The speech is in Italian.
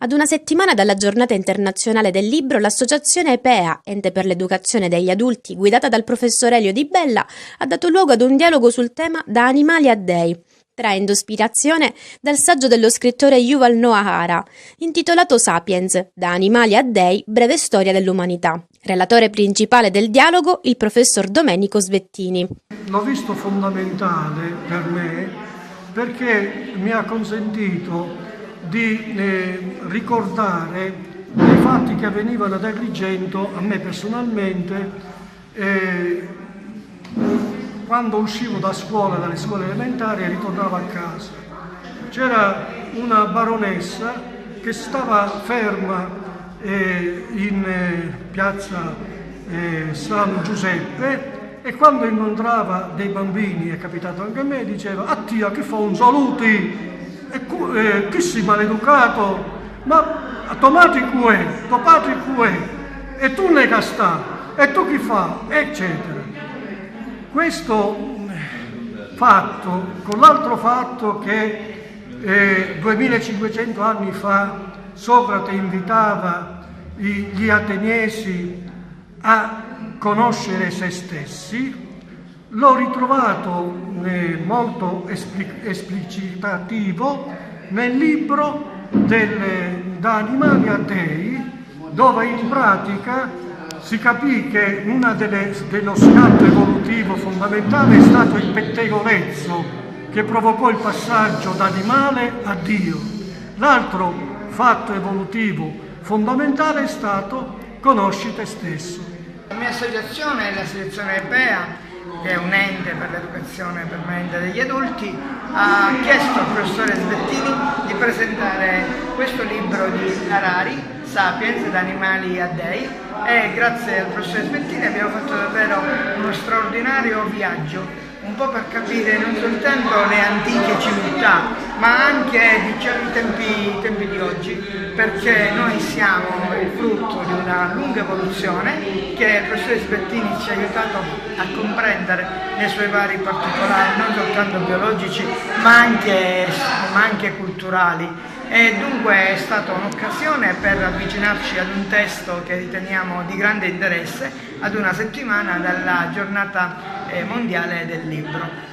Ad una settimana dalla Giornata Internazionale del Libro, l'associazione EPEA, Ente per l'Educazione degli Adulti, guidata dal professor Elio Di Bella, ha dato luogo ad un dialogo sul tema Da animali a dei, traendo ispirazione dal saggio dello scrittore Yuval Noah Hara, intitolato Sapiens, Da animali a dei, breve storia dell'umanità. Relatore principale del dialogo, il professor Domenico Svettini. L'ho visto fondamentale per me perché mi ha consentito di ricordare dei fatti che avvenivano ad Agrigento, a me personalmente, quando uscivo da scuola, dalle scuole elementari e ritornavo a casa. C'era una baronessa che stava ferma in piazza San Giuseppe e quando incontrava dei bambini, è capitato anche a me, diceva: "Ah tia, che fa un saluti? Chi si maleducato? Ma tomati cuè, topati cuè, e tu ne castà, e tu chi fa?" Eccetera. Questo fatto, con l'altro fatto che 2500 anni fa Socrate invitava gli ateniesi a conoscere se stessi, l'ho ritrovato molto esplicitativo nel libro Da animali a dei, dove in pratica si capì che una dello scatto evolutivo fondamentale è stato il pettegolezzo che provocò il passaggio da animale a Dio. L'altro fatto evolutivo fondamentale è stato conosci te stesso. La mia associazione, l'associazione EPEA, che è un ente per l'educazione permanente degli adulti, ha chiesto al professore Svettini di presentare questo libro di Harari, Sapiens, da animali a dei, e grazie al professore Svettini abbiamo fatto davvero uno straordinario viaggio, un po' per capire non soltanto le antiche civiltà, ma anche diciamo, i tempi di oggi, perché noi siamo il frutto di una lunga evoluzione che il professore Svettini ci ha aiutato a comprendere nei suoi vari particolari, non soltanto biologici, ma anche culturali. E dunque è stata un'occasione per avvicinarci ad un testo che riteniamo di grande interesse ad una settimana dalla giornata mondiale del libro.